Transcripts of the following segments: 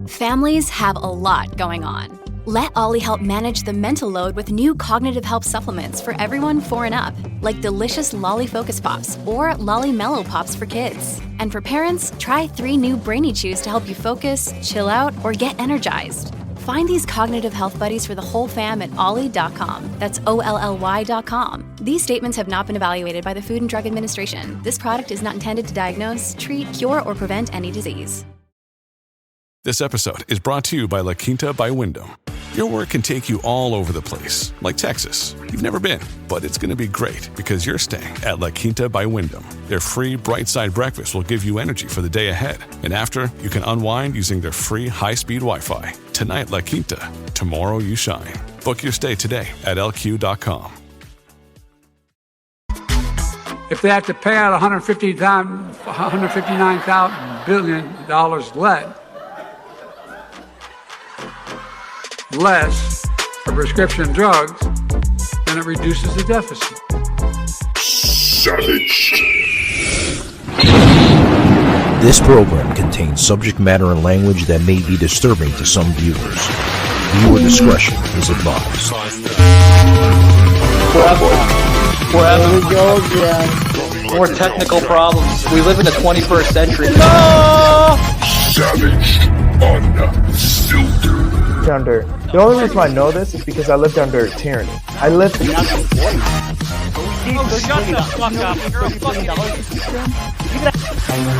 Families have a lot going on. Let Ollie help manage the mental load with new cognitive help supplements for everyone 4 and up, like delicious Lolly Focus Pops or Lolly Mellow Pops for kids. And for parents, try 3 new Brainy Chews to help you focus, chill out, or get energized. Find these cognitive health buddies for the whole fam at ollie.com. That's OLLY.com. These statements have not been evaluated by the Food and Drug Administration. This product is not intended to diagnose, treat, cure, or prevent any disease. This episode is brought to you by Linktr by Wyndham. Your work can take you all over the place, like Texas. You've never been, but it's going to be great because you're staying at Linktr by Wyndham. Their free Bright Side breakfast will give you energy for the day ahead. And after, you can unwind using their free high-speed Wi-Fi. Tonight, Linktr. Tomorrow, you shine. Book your stay today at LQ.com. If they have to pay out $159 billion less for prescription drugs, then it reduces the deficit. Savage. This program contains subject matter and language that may be disturbing to some viewers. Viewer discretion is advised. Forever we go again. More technical problems. We live in the 21st century. Savage Unfiltered. Down dirt. The only reason I know this is because I lived under tyranny. I lived. Shut the fuck up. You're a fucking.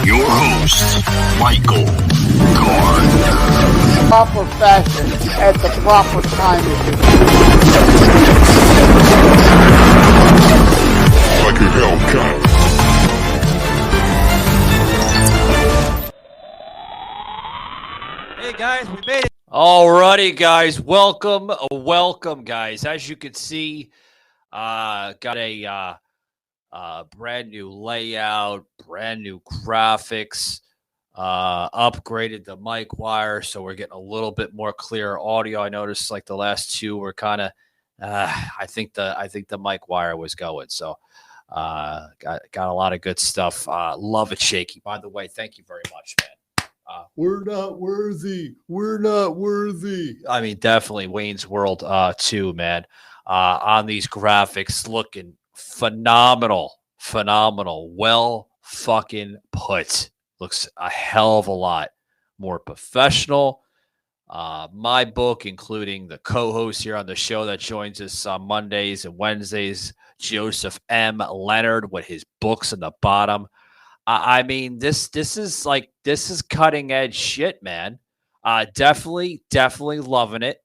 Your host, Michael Gardner. Proper fashion at the proper time. Like a Hellcat. Hey guys, we made it. Alrighty, guys, welcome, guys. As you can see, got a brand new layout, brand new graphics, upgraded the mic wire, so we're getting a little bit more clear audio. I noticed like the last two were kind of, I think the mic wire was going. So, got a lot of good stuff. Love it, Shaky. By the way, thank you very much, man. We're not worthy. I mean, definitely Wayne's World, too, man. On these graphics, looking phenomenal. Well fucking put. Looks a hell of a lot more professional. My book, including the co-host here on the show that joins us on Mondays and Wednesdays, Joseph M. Leonard, with his books in the bottom. I mean, this is cutting edge shit, man. Definitely loving it.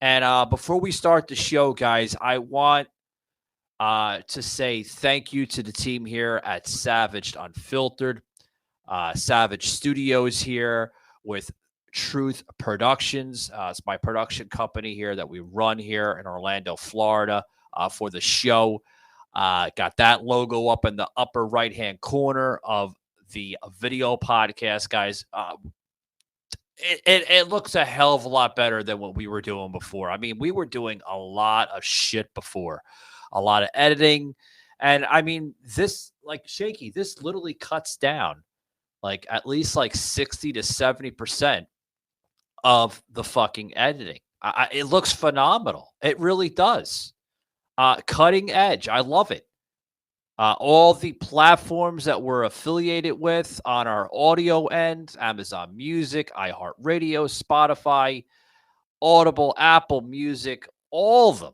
And before we start the show, guys, I want to say thank you to the team here at Savaged Unfiltered, Savage Studios here with Truth Productions. It's my production company here that we run here in Orlando, Florida, for the show. Got that logo up in the upper right-hand corner of the video podcast, guys. It looks a hell of a lot better than what we were doing before. I mean, we were doing a lot of shit before, a lot of editing. And I mean, this, like Shaky, this literally cuts down like at least like 60 to 70% of the fucking editing. It looks phenomenal. It really does. Cutting edge. I love it. All the platforms that we're affiliated with on our audio end, Amazon Music, iHeartRadio, Spotify, Audible, Apple Music, all of them.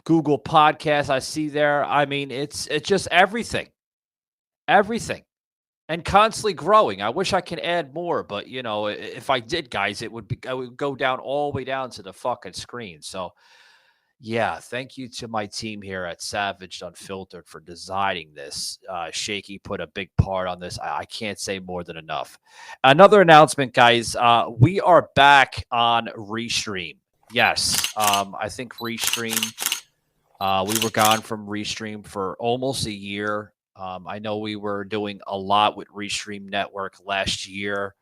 Google Podcasts, I see there. I mean, it's just everything. Everything. And constantly growing. I wish I could add more, but you know, if I did, guys, I would go down all the way down to the fucking screen. So yeah, thank you to my team here at Savaged Unfiltered for designing this. Shaky put a big part on this. I can't say more than enough. Another announcement, guys. We are back on Restream. Yes, I think Restream. We were gone from Restream for almost a year. I know we were doing a lot with Restream Network last year,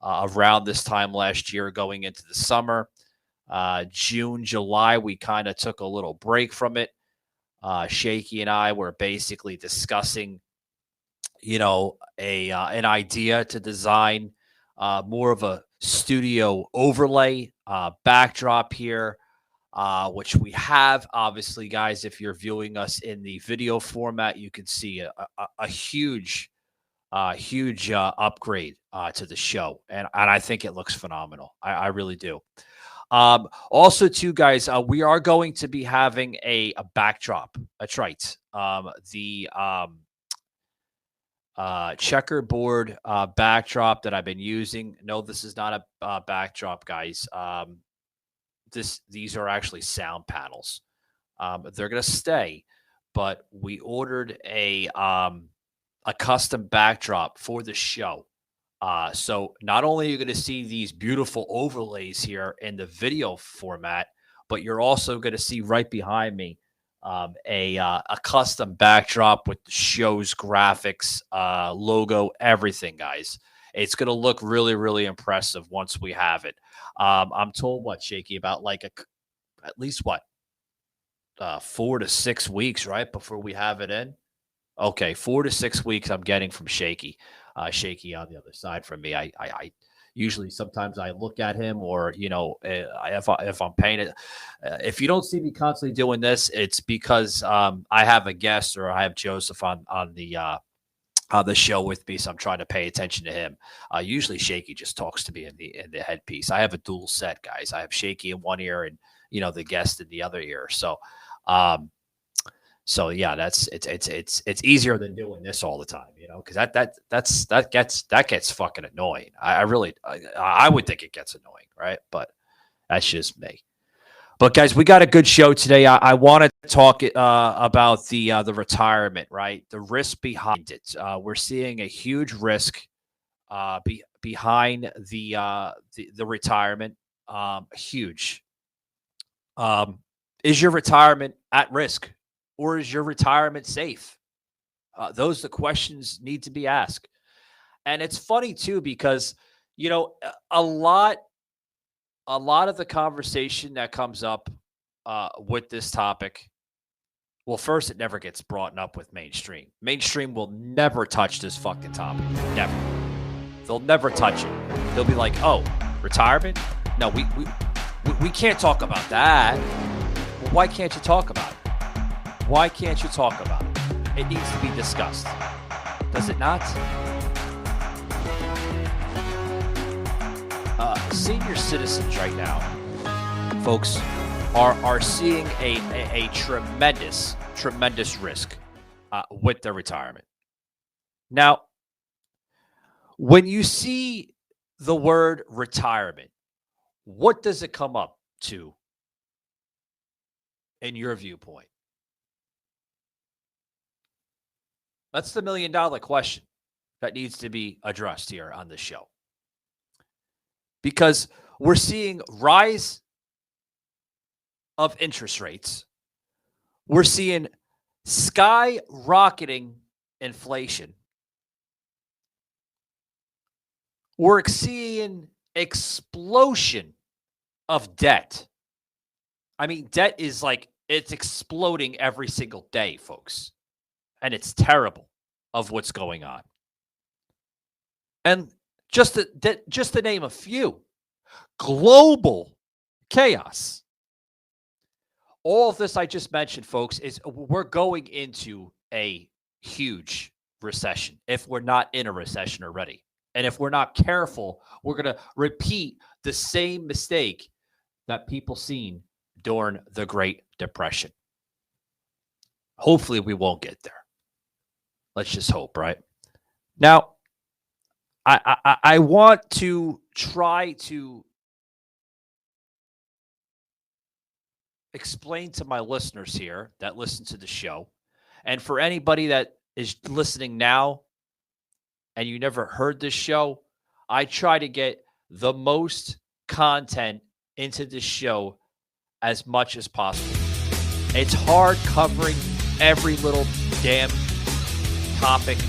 around this time last year, going into the summer. June, July, we kind of took a little break from it. Shaky and I were basically discussing, you know, an idea to design more of a studio overlay backdrop here, which we have. Obviously, guys, if you're viewing us in the video format, you can see a huge upgrade to the show, and I think it looks phenomenal. I really do. Also, too, guys, we are going to be having a backdrop. That's right. The checkerboard backdrop that I've been using. No, this is not a backdrop, guys. These are actually sound panels. They're gonna stay, but we ordered a custom backdrop for the show. So not only are you going to see these beautiful overlays here in the video format, but you're also going to see right behind me a custom backdrop with the show's graphics, logo, everything, guys. It's going to look really, really impressive once we have it. I'm told what, Shaky, about like at least 4 to 6 weeks, right, before we have it in. Okay, 4 to 6 weeks I'm getting from Shaky. Shaky on the other side from me. I usually sometimes I look at him, or if I'm paying it. If you don't see me constantly doing this, it's because I have a guest, or I have Joseph on the show with me, so I'm trying to pay attention to him. Usually Shaky just talks to me in the headpiece. I have a dual set, guys. I have Shaky in one ear and the guest in the other ear. So yeah, it's easier than doing this all the time, because that gets fucking annoying. I would think it gets annoying, right? But that's just me. But guys, we got a good show today. I want to talk about the retirement, right? The risk behind it. We're seeing a huge risk behind the retirement. Huge. Is your retirement at risk? Or is your retirement safe? Those are the questions need to be asked. And it's funny too, because, a lot of the conversation that comes up with this topic, well, first, it never gets brought up with mainstream. Mainstream will never touch this fucking topic. Never. They'll never touch it. They'll be like, oh, retirement? No, we can't talk about that. Well, why can't you talk about it? Why can't you talk about it? It needs to be discussed. Does it not? Senior citizens right now, folks, are seeing a tremendous risk with their retirement. Now, when you see the word retirement, what does it come up to in your viewpoint? That's the $1 million question that needs to be addressed here on the show. Because we're seeing rise of interest rates. We're seeing skyrocketing inflation. We're seeing explosion of debt. I mean, debt is it's exploding every single day, folks. And it's terrible of what's going on. And just to name a few, global chaos. All of this I just mentioned, folks, is we're going into a huge recession if we're not in a recession already. And if we're not careful, we're going to repeat the same mistake that people seen during the Great Depression. Hopefully we won't get there. Let's just hope, right? Now, I want to try to explain to my listeners here that listen to the show, and for anybody that is listening now and you never heard this show, I try to get the most content into this show as much as possible. It's hard covering every little damn topic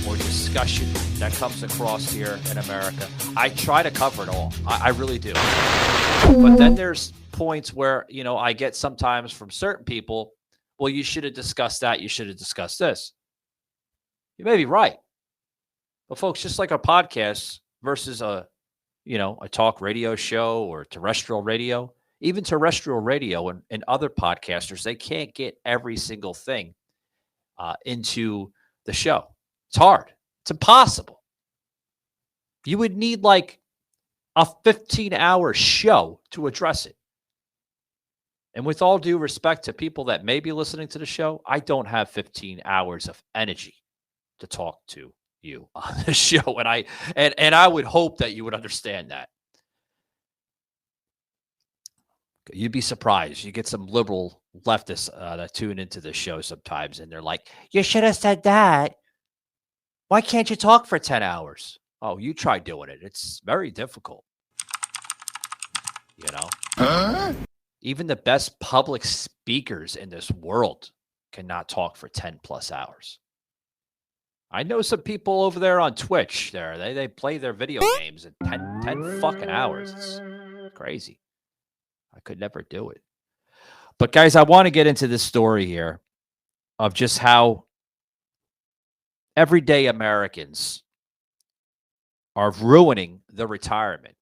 or discussion that comes across here in America. I try to cover it all. I really do. But then there's points where, I get sometimes from certain people, well, you should have discussed that. You should have discussed this. You may be right. But folks, just like our podcasts, versus a talk radio show or terrestrial radio. Even terrestrial radio and other podcasters, they can't get every single thing into the show. It's hard. It's impossible. You would need like a 15-hour show to address it. And with all due respect to people that may be listening to the show, I don't have 15 hours of energy to talk to you on the show. And I would hope that you would understand that. You'd be surprised. You get some liberal leftists that tune into the show sometimes, and they're like, you should have said that. Why can't you talk for 10 hours? Oh, you try doing it. It's very difficult. Huh? Even the best public speakers in this world cannot talk for 10 plus hours. I know some people over there on Twitch there. They play their video games in 10 fucking hours. It's crazy. I could never do it. But guys, I want to get into this story here of just how everyday Americans are ruining the retirement.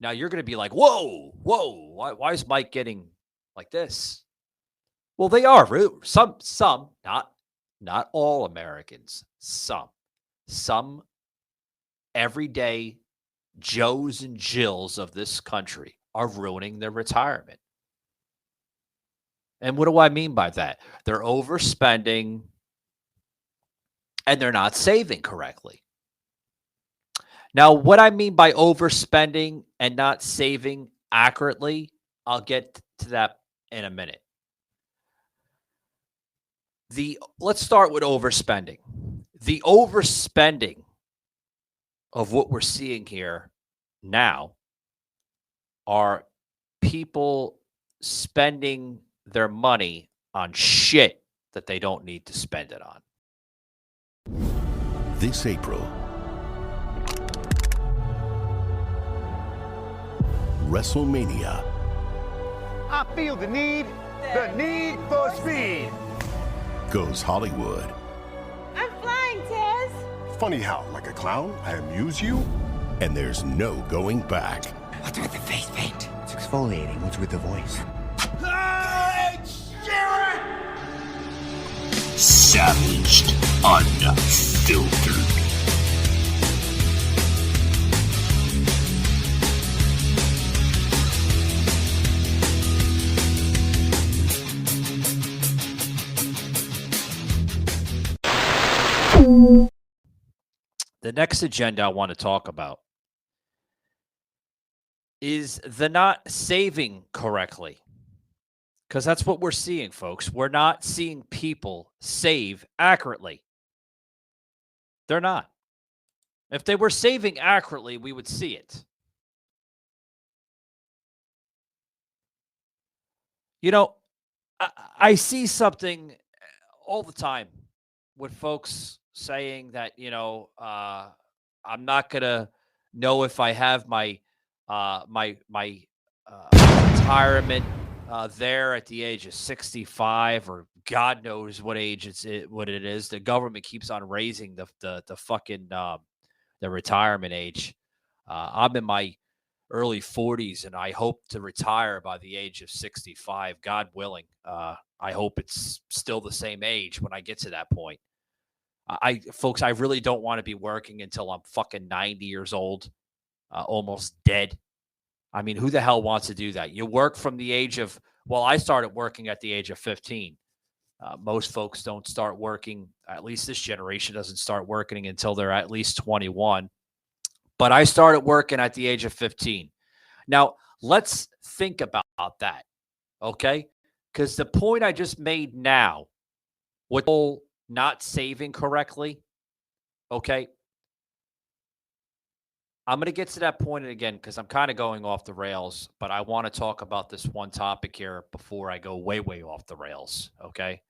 Now you're going to be like, whoa, why is Mike getting like this? Well, they are. Some, not all Americans. Some everyday Joes and Jills of this country are ruining their retirement. And what do I mean by that? They're overspending and they're not saving correctly. Now, what I mean by overspending and not saving accurately, I'll get to that in a minute. Let's start with overspending. The overspending of what we're seeing here now are people spending their money on shit that they don't need to spend it on. This April, WrestleMania. I feel the need for speed. Goes Hollywood. I'm flying, Tez. Funny how, like a clown, I amuse you, and there's no going back. What's with the face paint? It's exfoliating. What's with the voice? Savaged, unfiltered. The next agenda I want to talk about is the not saving correctly. Because that's what we're seeing, folks. We're not seeing people save accurately. They're not. If they were saving accurately, we would see it. You know, I see something all the time with folks saying that, I'm not going to know if I have my retirement there at the age of 65 or God knows what age what it is. The government keeps on raising the fucking the retirement age. I'm in my early 40s and I hope to retire by the age of 65, God willing. I hope it's still the same age when I get to that point. Folks, I really don't want to be working until I'm fucking 90 years old, almost dead. I mean, who the hell wants to do that? You work from the age of, I started working at the age of 15. Most folks don't start working, at least this generation doesn't start working until they're at least 21. But I started working at the age of 15. Now, let's think about that, okay? Because the point I just made now, with people not saving correctly, okay? I'm going to get to that point again because I'm kind of going off the rails, but I want to talk about this one topic here before I go way, way off the rails, okay?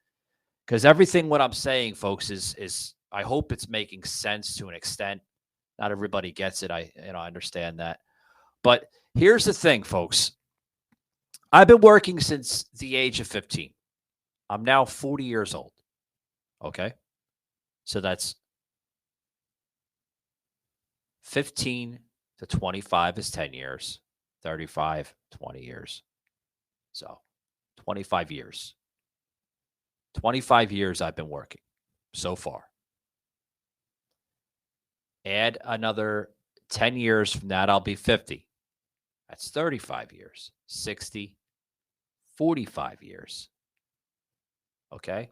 Because everything what I'm saying, folks, is I hope it's making sense to an extent. Not everybody gets it. I understand that. But here's the thing, folks. I've been working since the age of 15. I'm now 40 years old, okay? So that's 15 to 25 is 10 years. 35, 20 years. So 25 years. 25 years I've been working so far. Add another 10 years from that, I'll be 50. That's 35 years. 60, 45 years. Okay?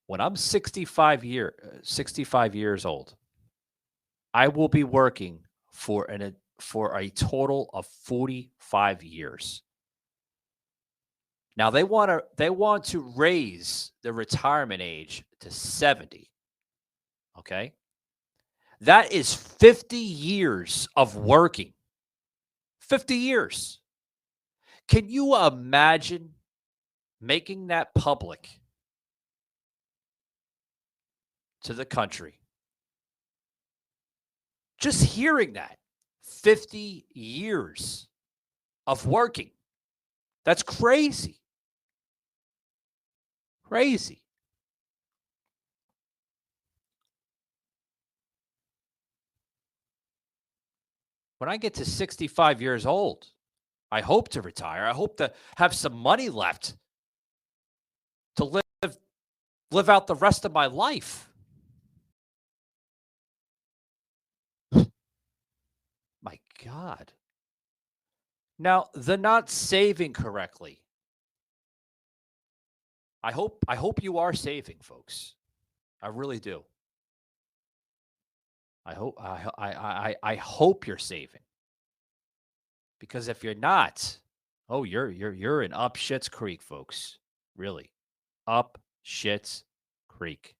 When I'm 65 years old, I will be working for a total of 45 years. Now they want to raise the retirement age to 70. Okay? That is 50 years of working. 50 years. Can you imagine making that public to the country? Just hearing that. 50 years of working. That's crazy. Crazy. When I get to 65 years old, I hope to retire. I hope to have some money left to live out the rest of my life. My God. Now, they're not saving correctly. I hope you are saving, folks. I really do. I hope you're saving. Because if you're not, you're in up shit's creek, folks. Really. Up shit's creek.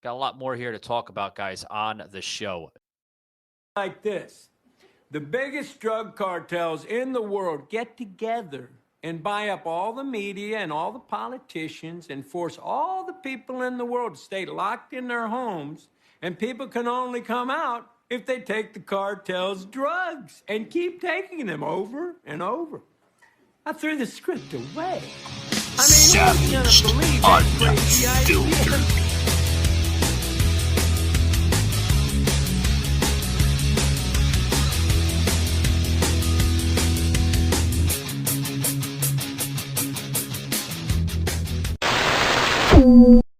Got a lot more here to talk about, guys, on the show. Like this. The biggest drug cartels in the world get together and buy up all the media and all the politicians and force all the people in the world to stay locked in their homes, and people can only come out if they take the cartel's drugs and keep taking them over and over. I threw the script away. I mean, who's gonna believe that crazy idea?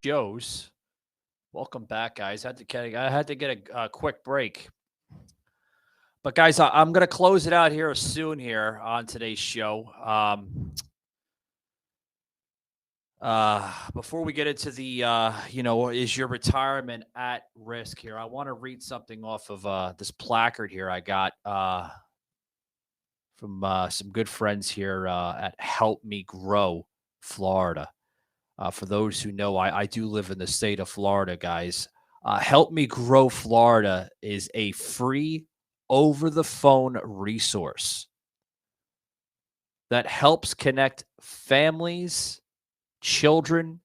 Shows. Welcome back, guys. I had to get a quick break. But, guys, I'm going to close it out here soon here on today's show. Before we get into the, is your retirement at risk here, I want to read something off of this placard here I got from some good friends here at Help Me Grow, Florida. For those who know, I do live in the state of Florida, guys. Help Me Grow Florida is a free over-the-phone resource that helps connect families, children,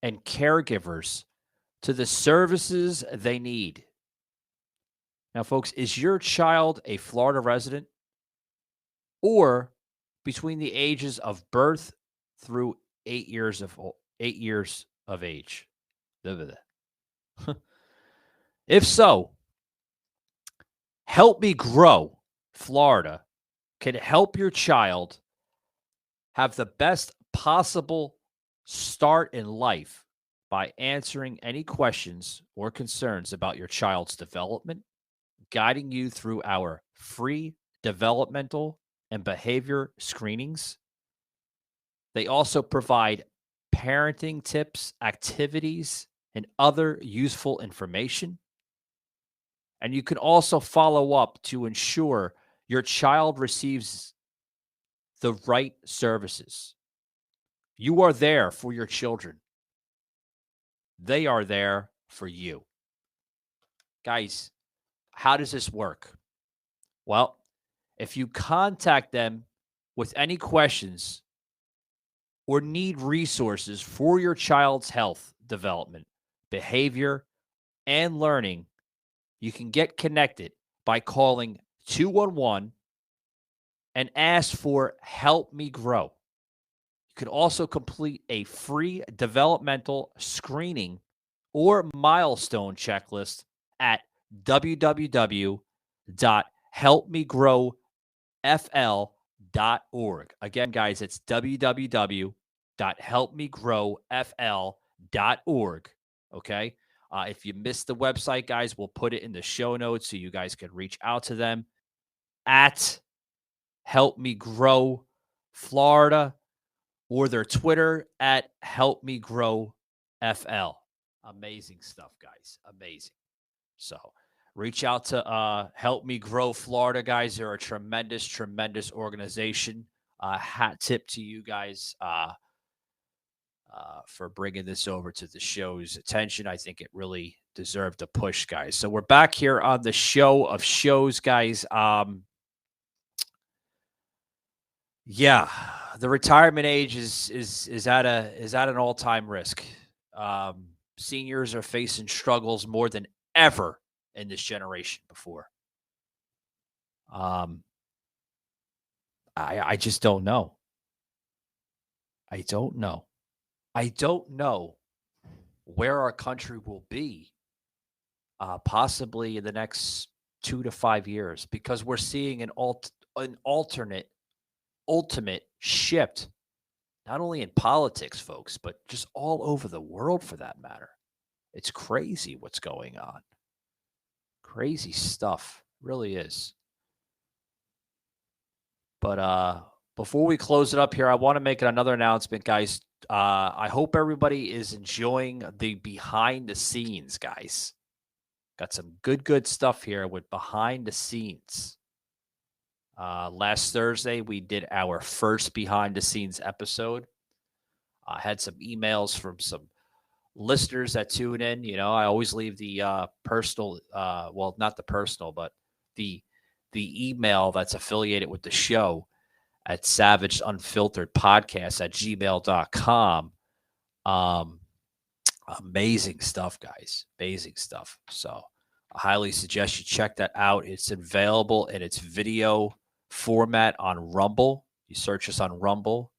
and caregivers to the services they need. Now, folks, is your child a Florida resident or between the ages of birth through 8 years of age? If so, Help Me Grow Florida can help your child have the best possible start in life by answering any questions or concerns about your child's development, guiding you through our free developmental and behavior screenings. They also provide parenting tips, activities, and other useful information. And you can also follow up to ensure your child receives the right services. You are there for your children. They are there for you. Guys, how does this work? Well, if you contact them with any questions or need resources for your child's health, development, behavior, and learning, you can get connected by calling 211 and ask for Help Me Grow. You can also complete a free developmental screening or milestone checklist at www.helpmegrowfl.org. Again, guys, it's www.helpmegrowfl.org. Okay. If you missed the website, guys, we'll put it in the show notes so you guys can reach out to them at Help Me Grow Florida or their Twitter at Help Me Grow FL. Amazing stuff, guys. Amazing. So reach out to Help Me Grow Florida, guys. They're a tremendous, tremendous organization. Hat tip to you guys for bringing this over to the show's attention. I think it really deserved a push, guys. So we're back here on the show of shows, guys. Yeah, the retirement age is at an all-time risk. Seniors are facing struggles more than ever in this generation before. I just don't know. I don't know where our country will be possibly in the next 2 to 5 years, because we're seeing an ultimate shift, not only in politics, folks, but just all over the world for that matter. It's crazy what's going on. Crazy stuff. Really is. But before we close it up here, I want to make another announcement, guys. I hope everybody is enjoying the behind the scenes, guys. Got some good stuff here with behind the scenes. Last Thursday, we did our first behind the scenes episode. I had some emails from some listeners that tune in. You know, I always leave the personal, well, not the personal, but the email that's affiliated with the show at SAVAGEDUNFILTEREDPODCAST@gmail.com. Amazing stuff, guys. Amazing stuff. So I highly suggest you check that out. It's available in its video format on Rumble. You search us on Rumble,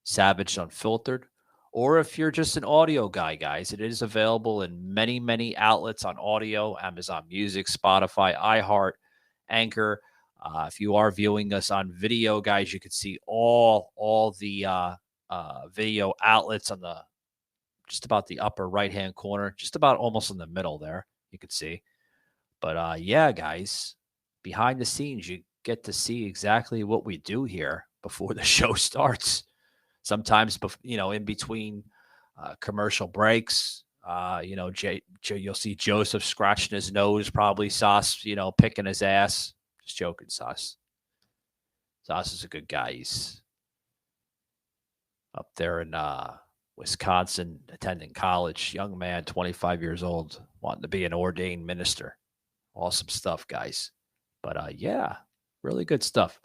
Savage Unfiltered. Or if you're just an audio guy, guys, it is available in many outlets on audio: Amazon Music, Spotify, iHeart, Anchor. If you are viewing us on video, guys, you can see all the video outlets on the just about the upper right-hand corner, just about almost in the middle there, you can see. But yeah, guys, behind the scenes, you get to see exactly what we do here before the show starts. Sometimes, in between commercial breaks, you'll see Joseph scratching his nose, probably Sauce, picking his ass. Just joking, Sauce. Sauce is a good guy. He's up there in Wisconsin, attending college. Young man, 25 years old, wanting to be an ordained minister. Awesome stuff, guys. But yeah, really good stuff.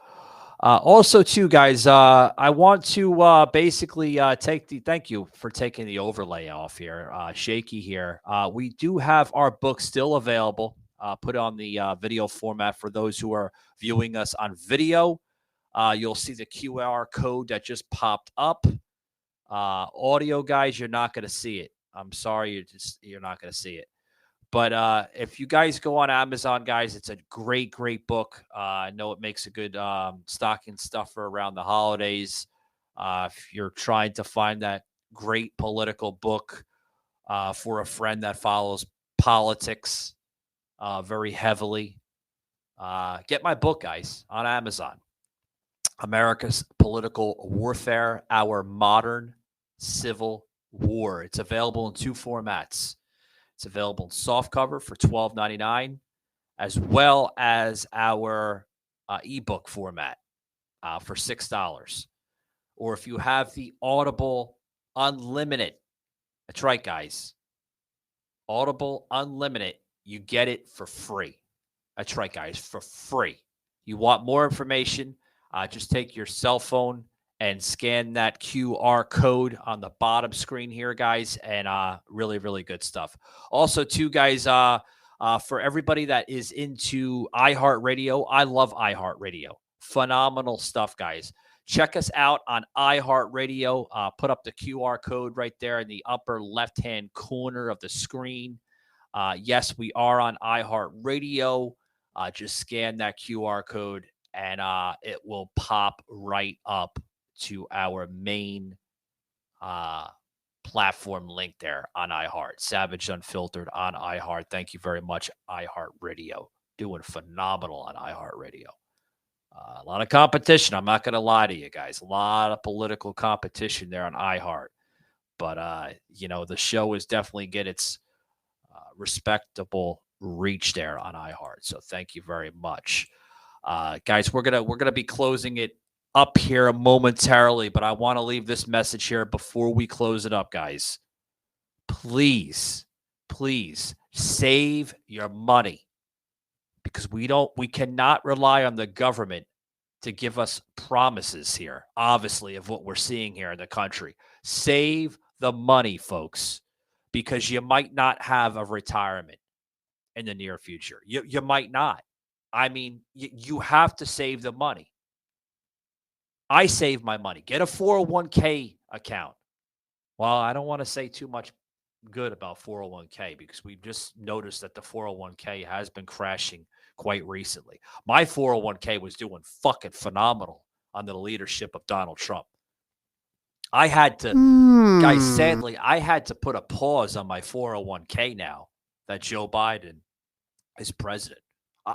Also, too, guys, I want to basically thank you for taking the overlay off here. Shaky here. We do have our book still available, put on the video format for those who are viewing us on video. You'll see the QR code that just popped up. Audio, guys, you're not going to see it. I'm sorry, you're not going to see it. But if you guys go on Amazon, guys, it's a great book. I know it makes a good stocking stuffer around the holidays. If you're trying to find that great political book for a friend that follows politics very heavily, get my book, guys, on Amazon. America's Political Warfare, Our Modern Civil War. It's available in 2 formats. It's available in softcover for $12.99, as well as our ebook format for $6. Or if you have the Audible Unlimited, that's right, guys. Audible Unlimited, you get it for free. That's right, guys, for free. You want more information? Just take your cell phone and scan that QR code on the bottom screen here, guys, and really good stuff. Also, too, guys, for everybody that is into iHeartRadio, I love iHeartRadio. Phenomenal stuff, guys. Check us out on iHeartRadio. Put up the QR code right there in the upper left-hand corner of the screen. Yes, we are on iHeartRadio. Just scan that QR code and it will pop right up to our main platform link there on iHeart. Savage Unfiltered on iHeart. Thank you very much, iHeartRadio. Doing phenomenal on iHeartRadio. A lot of competition. I'm not going to lie to you guys. A lot of political competition there on iHeart. But, the show is definitely get its respectable reach there on iHeart. So thank you very much. Guys, we're gonna be closing it up here momentarily, but I want to leave this message here before we close it up, guys. Please save your money, because we cannot rely on the government to give us promises here, obviously, of what we're seeing here in the country. Save the money, folks, because you might not have a retirement in the near future. You might not. I mean, you have to save the money. I save my money. Get a 401k account. Well, I don't want to say too much good about 401k because we've just noticed that the 401k has been crashing quite recently. My 401k was doing fucking phenomenal under the leadership of Donald Trump. I had to, guys, sadly, I had to put a pause on my 401k now that Joe Biden is president.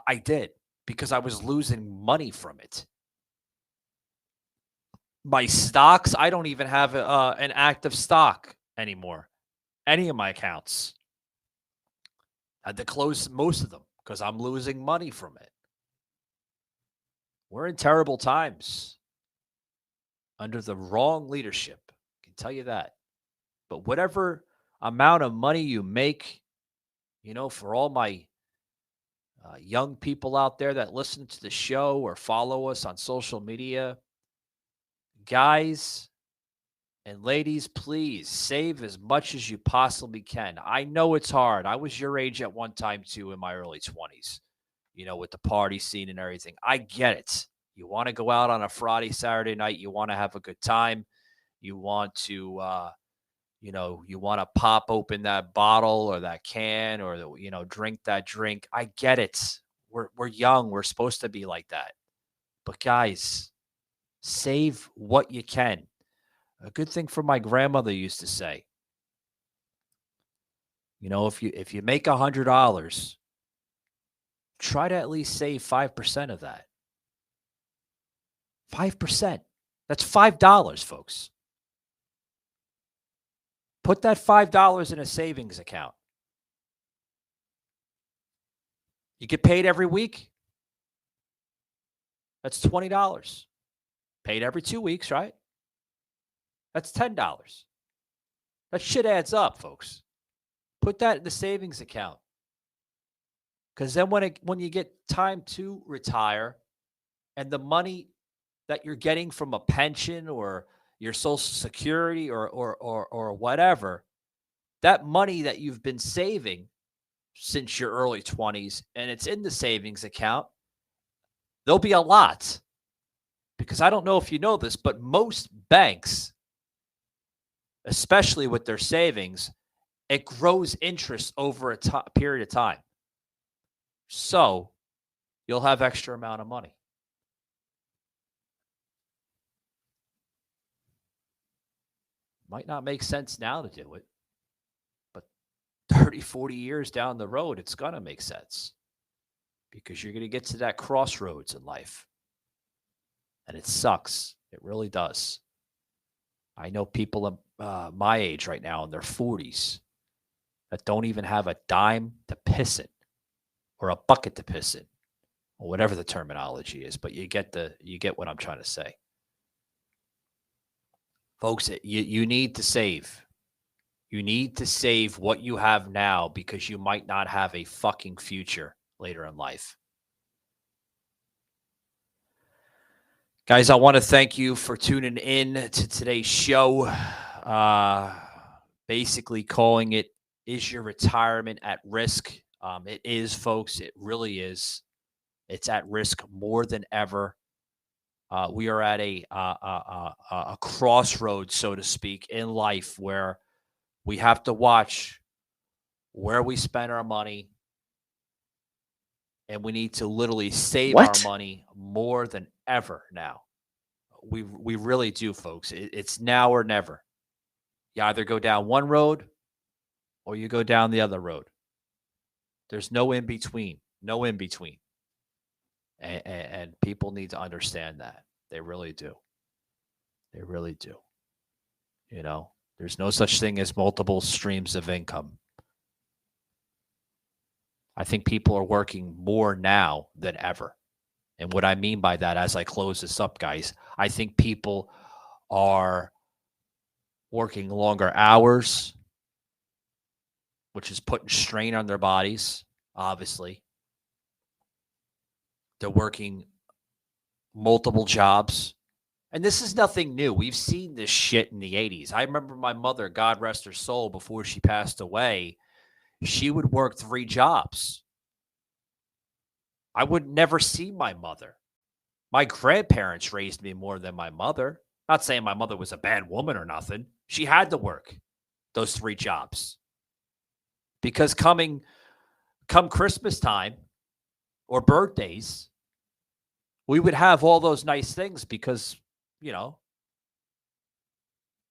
I did, because I was losing money from it. My stocks, I don't even have an active stock anymore. Any of my accounts. I had to close most of them because I'm losing money from it. We're in terrible times under the wrong leadership. I can tell you that. But whatever amount of money you make, for all my young people out there that listen to the show or follow us on social media, guys and ladies, please save as much as you possibly can. I know it's hard. I was your age at one time too, in my early 20s, with the party scene and everything. I get it. You want to go out on a Friday, Saturday night. You want to have a good time. You want to, you want to pop open that bottle or that can or, drink that drink. I get it. We're young. We're supposed to be like that. But guys, save what you can. A good thing for my grandmother used to say, if you make $100, try to at least save 5% of that. 5%. That's $5, folks. Put that $5 in a savings account. You get paid every week. That's $20. Paid every 2 weeks, right? That's $10. That shit adds up, folks. Put that in the savings account. Because then when you get time to retire and the money that you're getting from a pension or your Social Security or whatever, that money that you've been saving since your early 20s and it's in the savings account, there'll be a lot. Because I don't know if you know this, but most banks, especially with their savings, it grows interest over a period of time. So you'll have extra amount of money. Might not make sense now to do it, but 30, 40 years down the road, it's going to make sense because you're going to get to that crossroads in life. And it sucks. It really does. I know people my age right now in their 40s that don't even have a dime to piss in or a bucket to piss in or whatever the terminology is, but you get what I'm trying to say. Folks, you need to save. You need to save what you have now because you might not have a fucking future later in life. Guys, I want to thank you for tuning in to today's show. Basically calling it, is your retirement at risk? It is, folks. It really is. It's at risk more than ever. We are at a crossroads, so to speak, in life where we have to watch where we spend our money, and we need to literally save our money more than ever now. We really do, folks. It's now or never. You either go down one road or you go down the other road. There's no in between. No in between. And people need to understand that. They really do. They really do. You know, there's no such thing as multiple streams of income. I think people are working more now than ever. And what I mean by that, as I close this up, guys, I think people are working longer hours, which is putting strain on their bodies, obviously. They're working multiple jobs. And this is nothing new. We've seen this shit in the 80s. I remember my mother, God rest her soul, before she passed away, she would work 3 jobs. I would never see my mother. My grandparents raised me more than my mother. Not saying my mother was a bad woman or nothing. She had to work those 3 jobs. Because come Christmas time or birthdays, we would have all those nice things because, you know,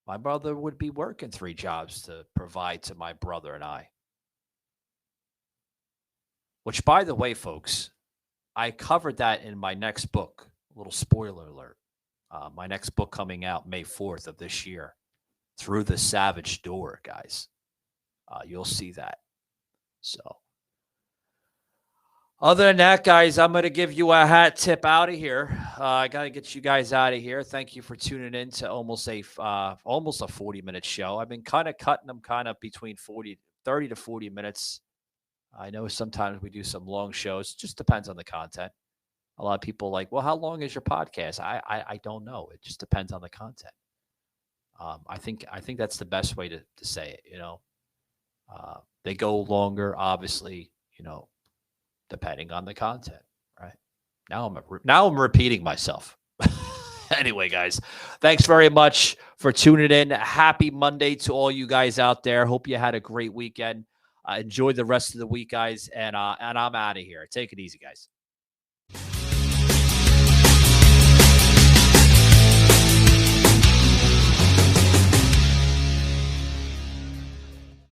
my mother would be working 3 jobs to provide to my brother and I. Which, by the way, folks, I covered that in my next book. A little spoiler alert. My next book coming out May 4th of this year. Through the Savage Door, guys. You'll see that. So, other than that, guys, I'm going to give you a hat tip out of here. I got to get you guys out of here. Thank you for tuning in to almost a 40-minute show. I've been kind of cutting them kind of between 30 to 40 minutes. I know sometimes we do some long shows. Just depends on the content. A lot of people like, well, how long is your podcast? I don't know. It just depends on the content. I think that's the best way to say it. You know, they go longer, obviously. You know, depending on the content. Right now, I'm repeating myself. Anyway, guys, thanks very much for tuning in. Happy Monday to all you guys out there. Hope you had a great weekend. Enjoy the rest of the week, guys, and I'm out of here. Take it easy, guys.